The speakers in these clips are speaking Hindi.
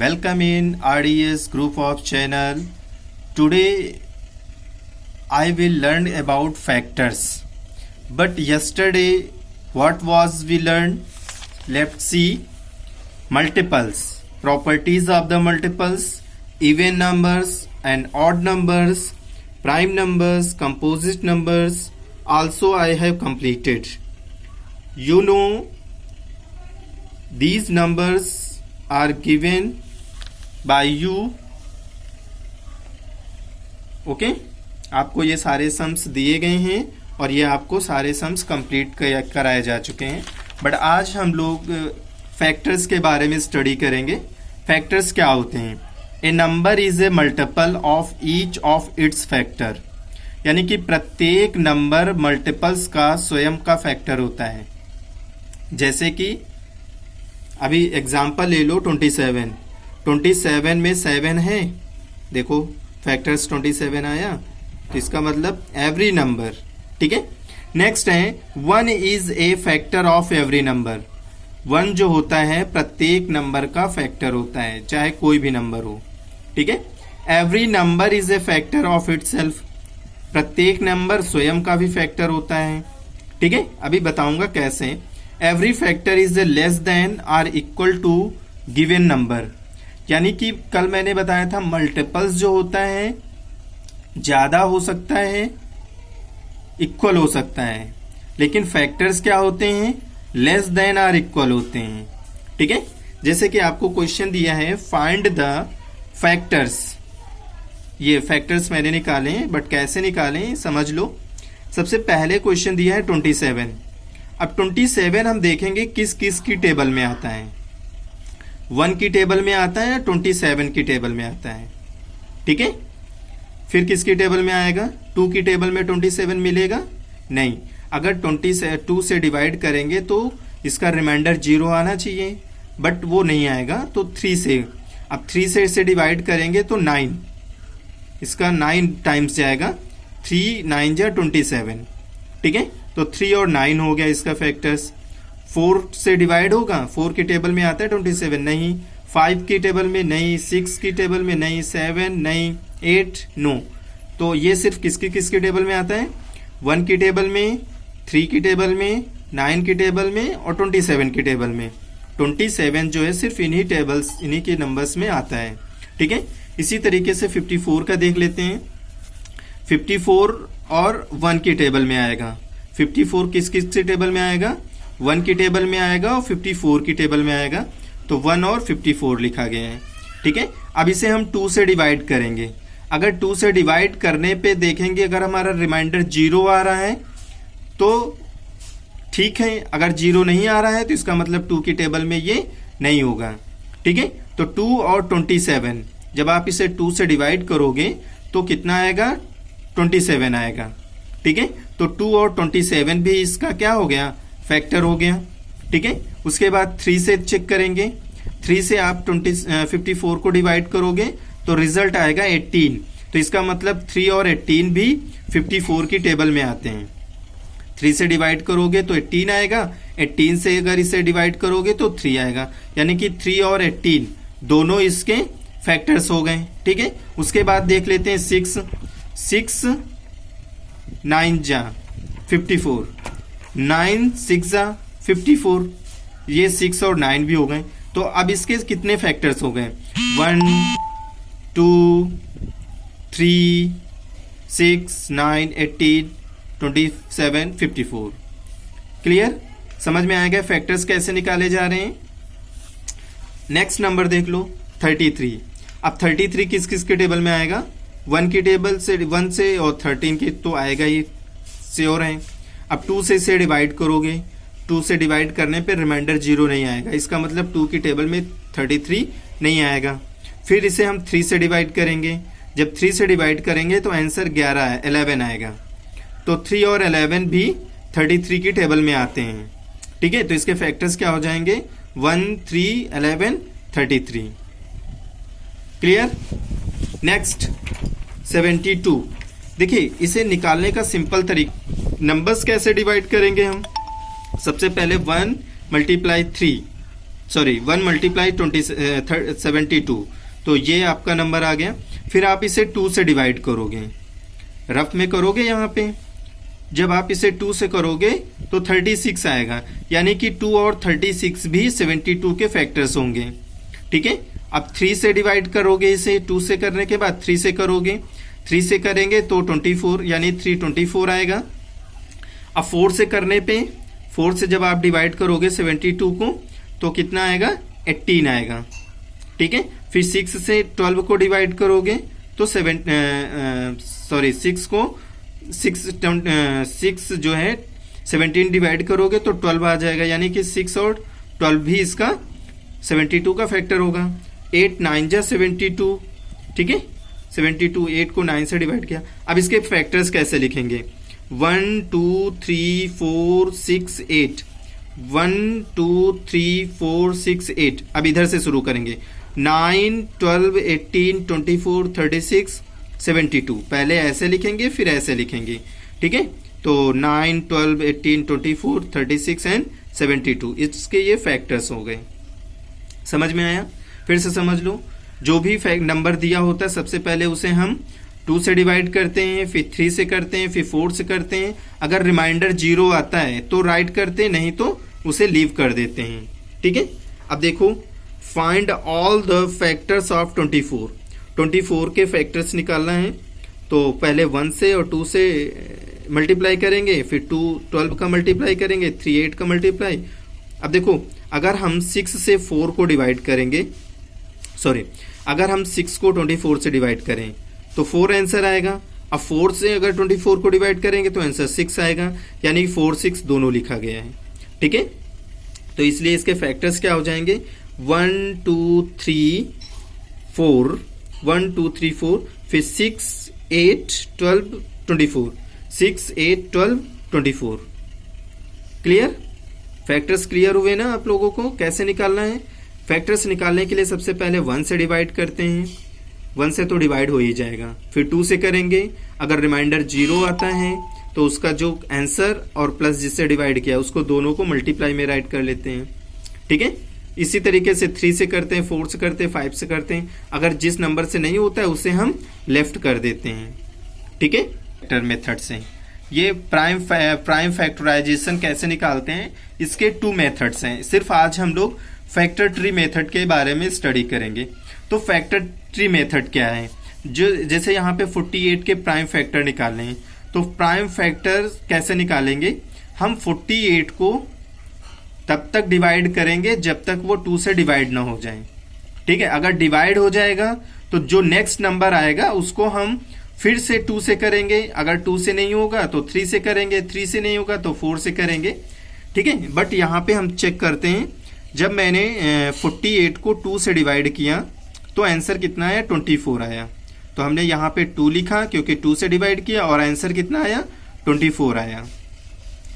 Welcome in RDS group of channel. Today I will learn about factors. But yesterday what was we learned? Let's see. Multiples, properties of the multiples, even numbers and odd numbers, prime numbers, composite numbers. Also I have completed. You know these numbers are given by you. Okay आपको ये सारे सम्स दिए गए हैं और ये आपको सारे सम्स कंप्लीट कराए जा चुके हैं. बट आज हम लोग फैक्टर्स के बारे में स्टडी करेंगे. फैक्टर्स क्या होते हैं? A number is a multiple of each of its factor, यानी कि प्रत्येक नंबर मल्टीपल्स का स्वयं का फैक्टर होता है. जैसे कि अभी एग्जाम्पल ले लो 27. 27 में 7 है, देखो फैक्टर्स 27 आया, तो इसका मतलब एवरी नंबर. ठीक है. नेक्स्ट है 1 is a factor of every number. 1 जो होता है प्रत्येक नंबर का फैक्टर होता है, चाहे कोई भी नंबर हो. ठीक है. Every number is A factor of itself. प्रत्येक नंबर स्वयं का भी फैक्टर होता है. ठीक है. अभी बताऊंगा कैसे. Every factor is a less than or equal to given number, यानी कि कल मैंने बताया था मल्टीपल्स जो होता है ज्यादा हो सकता है, इक्वल हो सकता है, लेकिन फैक्टर्स क्या होते हैं? लेस देन आर इक्वल होते हैं. ठीक है. जैसे कि आपको क्वेश्चन दिया है फाइंड द फैक्टर्स. ये फैक्टर्स मैंने निकाले हैं, बट कैसे निकालें समझ लो. सबसे पहले क्वेश्चन दिया है 27. अब 27 हम देखेंगे किस किस की टेबल में आता है. 1 की टेबल में आता है या 27 की टेबल में आता है. ठीक है. फिर किसकी टेबल में आएगा? 2 की टेबल में 27 मिलेगा नहीं. अगर 2 से डिवाइड करेंगे तो इसका रिमाइंडर 0 आना चाहिए, बट वो नहीं आएगा. तो 3 से, अब 3 से इसे डिवाइड करेंगे तो 9, इसका 9 टाइम्स जाएगा. 3 9 जा 27. ठीक है. तो 3 और 9 हो गया इसका फैक्टर्स. 4 से डिवाइड होगा, 4 की टेबल में आता है 27 नहीं, 5 की टेबल में नहीं, 6 की टेबल में नहीं, 7 नहीं, 8 नो. तो ये सिर्फ किसकी टेबल में आता है? 1 की टेबल में, 3 की टेबल में, 9 की टेबल में और 27 की टेबल में. 27 जो है सिर्फ इन्हीं टेबल्स, इन्हीं के नंबर्स में आता है. ठीक है. इसी तरीके से 54 का देख लेते हैं. 54 और 1 की टेबल में आएगा. 54 किस टेबल में आएगा? 1 की टेबल में आएगा और 54 की टेबल में आएगा. तो 1 और 54 लिखा गया है. ठीक है. अब इसे हम 2 से डिवाइड करेंगे. अगर 2 से डिवाइड करने पे देखेंगे अगर हमारा रिमाइंडर 0 आ रहा है तो ठीक है, अगर 0 नहीं आ रहा है तो इसका मतलब 2 की टेबल में ये नहीं होगा. ठीक है. तो 2 और 27 जब आप इसे 2 से डिवाइड करोगे तो कितना आएगा? 27 आएगा. ठीक है. तो 2 और 27 भी इसका क्या हो गया? फैक्टर हो गया. ठीक है. उसके बाद 3 से चेक करेंगे. 3 से आप 54 को डिवाइड करोगे तो रिजल्ट आएगा 18. तो इसका मतलब 3 और 18 भी 54 की टेबल में आते हैं. 3 से डिवाइड करोगे तो 18 आएगा, 18 से अगर इसे डिवाइड करोगे तो 3 आएगा, यानी कि 3 और 18 दोनों इसके फैक्टर्स हो गए. ठीक है. उसके बाद देख लेते हैं 6 9 जा 54, 9 6 जा 54. ये 6 और 9 भी हो गए. तो अब इसके कितने फैक्टर्स हो गए? 1 2 3 6 9 18 27 54. क्लियर? समझ में आएगा फैक्टर्स कैसे निकाले जा रहे हैं. नेक्स्ट नंबर देख लो 33. अब 33 किस किस के टेबल में आएगा? 1 की टेबल से, 1 से और 13 की तो आएगा ही, श्योर है. अब 2 से इसे डिवाइड करोगे, 2 से डिवाइड करने पे रिमाइंडर 0 नहीं आएगा, इसका मतलब 2 की टेबल में 33 नहीं आएगा. फिर इसे हम 3 से डिवाइड करेंगे. जब 3 से डिवाइड करेंगे तो आंसर 11 आएगा. तो 3 और 11 भी 33 की टेबल में आते हैं. ठीक है. तो इसके फैक्टर्स क्या हो जाएंगे? 1 3 11 33. क्लियर? नेक्स्ट 72. देखिए इसे निकालने का सिंपल तरीका, नंबर्स कैसे डिवाइड करेंगे हम? सबसे पहले 1 × 3, सॉरी 1 मल्टीप्लाई 72, तो ये आपका नंबर आ गया। फिर आप इसे 2 से डिवाइड करोगे, रफ में करोगे यहाँ पे। जब आप इसे 2 से करोगे तो 36 आएगा, यानी कि 2 और 36 भी 72 के फैक्टर्स होंगे। ठीक है, अब 3 से डिवाइड करोगे इसे, 2 से करने के बाद 3 से करोगे, 3 से करेंगे तो 24, यानी 324 आएगा। अब 4 से करने पे, 4 से जब आप डिवाइड करोगे 72 को तो कितना आएगा, 18 आएगा। ठीक है, फिर 6 से 12 को डिवाइड करोगे तो 6 को 6 जो है 17 डिवाइड करोगे तो 12 आ जाएगा, यानी कि 6 और 12 भी इसका 72 का फैक्टर होगा। 8 9 जा 72, ठीक है, 72, 8 को 9 से डिवाइड किया। अब इसके फैक्टर्स कैसे लिखेंगे, 1 2 3 4 6 8, 1 2 3 4 6 8। अब इधर से शुरू करेंगे, 9 12 18 24 36 72। पहले ऐसे लिखेंगे फिर ऐसे लिखेंगे, ठीक है। तो 9 12 18 24 36 एंड 72, इसके ये फैक्टर्स हो गए। समझ में आया? फिर से समझ लो, जो भी नंबर दिया होता है सबसे पहले उसे हम 2 से डिवाइड करते हैं, फिर 3 से करते हैं, फिर 4 से करते हैं। अगर रिमाइंडर 0 आता है तो राइट करते हैं, नहीं तो उसे लीव कर देते हैं। ठीक है, अब देखो, find all the factors of 24। 24 के फैक्टर्स निकालना है, तो पहले 1 से और 2 से मल्टीप्लाई करेंगे, फिर 2 12 का मल्टीप्लाई करेंगे, 3 8 का मल्टीप्लाई। अब देखो, अगर हम 6 से 4 को डिवाइड करेंगे, सॉरी, अगर हम 6 को 24 से डिवाइड करें तो 4 आंसर आएगा। अब 4 से अगर 24 को डिवाइड करेंगे तो आंसर 6 आएगा, यानी 4 6 दोनों लिखा गया है। ठीक है, तो इसलिए इसके फैक्टर्स क्या हो जाएंगे, 1 2 3 4, 1 2 3 4, फिर 6 8 12 24, 6 8 12 24। क्लियर? फैक्टर्स क्लियर हुए ना आप लोगों को? कैसे निकालना है फैक्टर्स? निकालने के लिए सबसे पहले 1 से डिवाइड करते हैं, 1 से तो डिवाइड हो ही जाएगा। फिर 2 से करेंगे, अगर रिमाइंडर 0 आता है तो उसका जो आंसर और प्लस जिससे डिवाइड किया उसको दोनों को मल्टीप्लाई में राइट कर लेते हैं। ठीक है, इसी तरीके से 3 से करते हैं, 4 से करते हैं, 5 से करते हैं। अगर जिस नंबर से नहीं होता है उसे हम लेफ्ट कर देते हैं। ठीक है, फैक्टर मेथड से ये प्राइम फैक्टराइजेशन कैसे निकालते हैं, इसके 2 मेथड्स हैं। सिर्फ आज हम लोग फैक्टर ट्री मेथड के बारे में स्टडी करेंगे। तो फैक्टर ट्री मेथड क्या है, जो जैसे यहाँ पे 48 के प्राइम फैक्टर निकालने हैं, तो प्राइम फैक्टर कैसे निकालेंगे, हम 48 को तब तक डिवाइड करेंगे जब तक वो 2 से डिवाइड ना हो जाए। ठीक है, अगर डिवाइड हो जाएगा तो जो नेक्स्ट नंबर आएगा उसको हम फिर से 2 से करेंगे, अगर 2 से नहीं होगा तो 3 से करेंगे, 3 से नहीं होगा तो 4 से करेंगे। ठीक है, बट यहाँ पे हम चेक करते हैं, जब मैंने 48 को 2 से डिवाइड किया तो आंसर कितना आया, 24 आया। तो हमने यहाँ पे 2 लिखा क्योंकि 2 से डिवाइड किया, और आंसर कितना आया, 24 आया।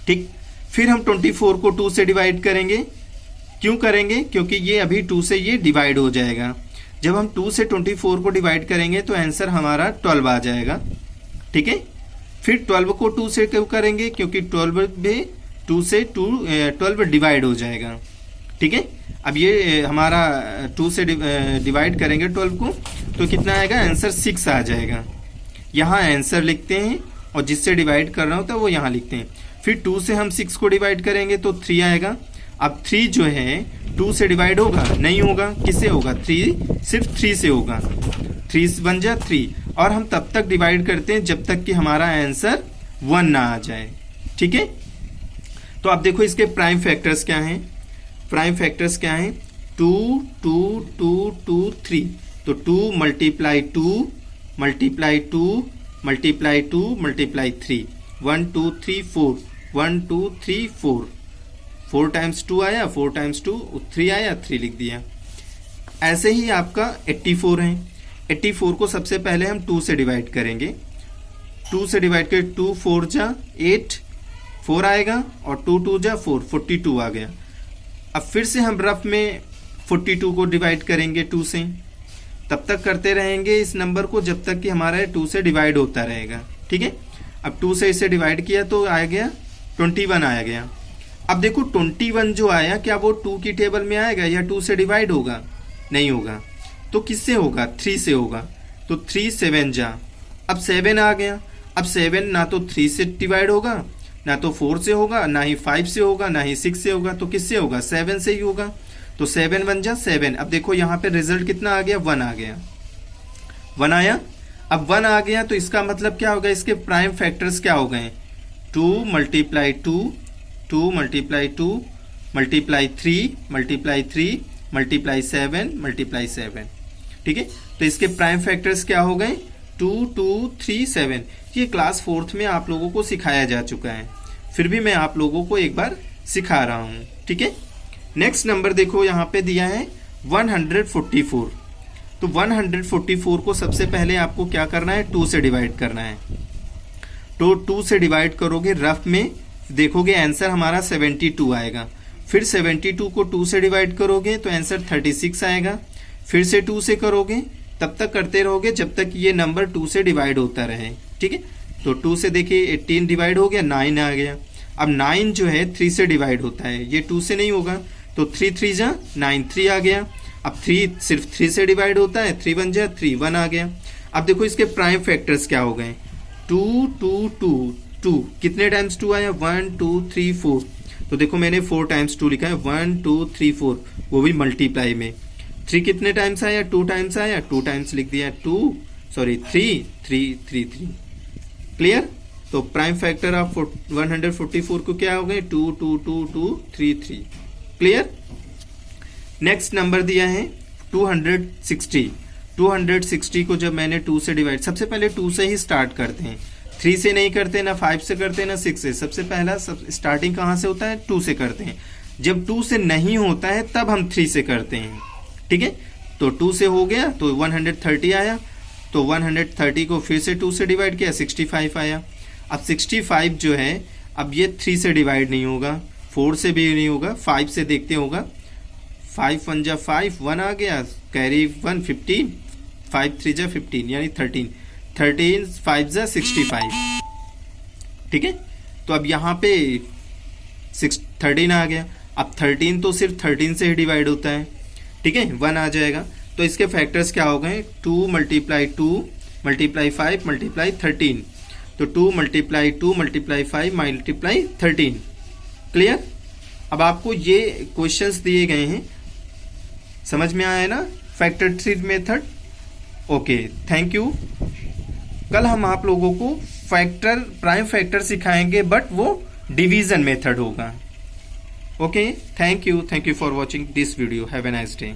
ठीक, फिर हम 24 को 2 से डिवाइड करेंगे। क्यों करेंगे, क्योंकि ये अभी 2 से ये डिवाइड हो जाएगा। जब हम 2 से 24 को डिवाइड करेंगे तो आंसर हमारा 12 आ जाएगा। ठीक है, फिर 12 को 2 से क्यों करेंगे, क्योंकि 12 भी 2 से 12 डिवाइड हो जाएगा। ठीक है, अब ये हमारा 2 से डिवाइड करेंगे 12 को तो कितना आएगा, आंसर 6 आ जाएगा। यहाँ आंसर लिखते हैं और जिससे डिवाइड कर रहा होता है वो यहाँ लिखते हैं। फिर 2 से हम 6 को डिवाइड करेंगे तो 3 आएगा। अब 3 जो है 2 से डिवाइड होगा, नहीं होगा, किससे होगा, 3 सिर्फ 3 से होगा, 3 बन जा 3, और हम तब तक डिवाइड करते हैं जब तक कि हमारा आंसर 1 ना आ जाए। ठीक है, तो अब देखो इसके प्राइम फैक्टर्स क्या हैं। प्राइम फैक्टर्स क्या हैं, 2 2 2 2 3, तो 2 multiply 2 multiply 2 multiply 2 multiply 3, 1 2 3 4, 1 2 3 4, 4 times 2 आया, 4 टाइम्स 2 3 आया, 3 लिख दिया। ऐसे ही आपका 84 है। 84 को सबसे पहले हम 2 से डिवाइड करेंगे, 2 से डिवाइड कर 2 4 जा 8, 4 आएगा, और 2 2 जा 4, 42 आ गया। अब फिर से हम रफ में 42 को डिवाइड करेंगे 2 से, तब तक करते रहेंगे इस नंबर को जब तक कि हमारा 2 से डिवाइड होता रहेगा। ठीक है, अब 2 से इसे डिवाइड किया तो आ गया 21 आ गया। अब देखो 21 जो आया, क्या वो 2 की टेबल में आएगा या 2 से डिवाइड होगा? नहीं होगा। तो किससे होगा? 3 से होगा। तो 3 7 जा, अब 7 आ गया। अब 7 ना तो 3 से डिवाइड होगा, ना तो 4 से होगा, ना ही 5 से होगा, ना ही 6 से होगा। तो किससे होगा? 7 से ही होगा। तो 7 1 जा 7। अब देखो यहाँ पे रिजल्ट कितना आ गया? 1 आ गया। 1 आया। अब 1 आ गया तो इसका मतलब क्या होगा? इसके प्राइम फैक्टर्स क्या हो गए? 2 multiply 2, 2 multiply 2 multiply 3 multiply 3 multiply 7 multiply 7। ठीक है, तो इसके प्राइम फैक्टर्स क्या हो गए? 2 2 3 7। ये क्लास 4th में आप लोगों को सिखाया जा चुका है, फिर भी मैं आप लोगों को एक बार सिखा रहा हूं। ठीक है, नेक्स्ट नंबर देखो यहाँ पे दिया है 144। तो 144 को सबसे पहले आपको क्या करना है? 2 से डिवाइड करना है। तो 2 से डिवाइड करोगे, रफ में देखोगे आंसर हमारा 72 आएगा। फिर 72 को 2 से डिवाइड करोगे तो आंसर 36 आएगा। फिर से 2 से करोगे, तब तक करते रहोगे जब तक ये नंबर 2 से डिवाइड होता रहे। ठीक है, तो 2 से देखिए 18 डिवाइड हो गया, 9 आ गया। अब 9 जो है 3 से डिवाइड होता है, ये 2 से नहीं होगा। तो 3 3 जा 9, 3 आ गया। अब 3 सिर्फ 3 से डिवाइड होता है, 3 1 जा 3, 1 आ गया। अब देखो इसके प्राइम फैक्टर्स क्या हो गए? 2 2 2 2, कितने टाइम्स 2 आया? 1 2 3 4। तो देखो मैंने 4 टाइम्स 2 लिखा है, 1 2 3 4, वो भी मल्टीप्लाई में। 3 कितने टाइम्स आया? 2 टाइम्स आया, 2 टाइम्स लिख दिया। 3 3 3 3। क्लियर? तो प्राइम फैक्टर ऑफ 144 को क्या हो गए? 2 2 2 2 3 3। क्लियर? नेक्स्ट नंबर दिया है 260। 260 को जब मैंने 2 से डिवाइड, सबसे पहले 2 से ही स्टार्ट करते हैं, 3 से नहीं करते, ना 5 से करते, ना 6 से। सबसे पहला स्टार्टिंग कहाँ से होता है? 2 से करते हैं। जब 2 से नहीं होता है तब हम 3 से करते हैं। ठीक है, तो 2 से हो गया तो 130 आया। तो 130 को फिर से 2 से डिवाइड किया, 65 आया। अब 65 जो है, अब ये 3 से डिवाइड नहीं होगा, 4 से भी नहीं होगा, 5 से देखते होगा। 5 1 जा 5, 1 आ गया, कैरी 1 15, 5 3 जा 15 यानी 13, 13 5 जा 65। ठीक है, तो अब यहाँ पे 13 आ गया। अब 13 तो सिर्फ 13 से ही डिवाइड होता है। ठीक है, 1 आ जाएगा। तो इसके फैक्टर्स क्या हो गए? 2 मल्टीप्लाई 2 मल्टीप्लाई 5 मल्टीप्लाई 13। तो 2 मल्टीप्लाई 2 मल्टीप्लाई 5 मल्टीप्लाई 13। क्लियर? अब आपको ये क्वेश्चंस दिए गए हैं, समझ में आया ना factor tree method? Okay, thank you. कल हम आप लोगों को फैक्टर, प्राइम फैक्टर सिखाएंगे, बट वो डिवीजन मेथड होगा। Okay, thank you for watching this video. Have a nice day.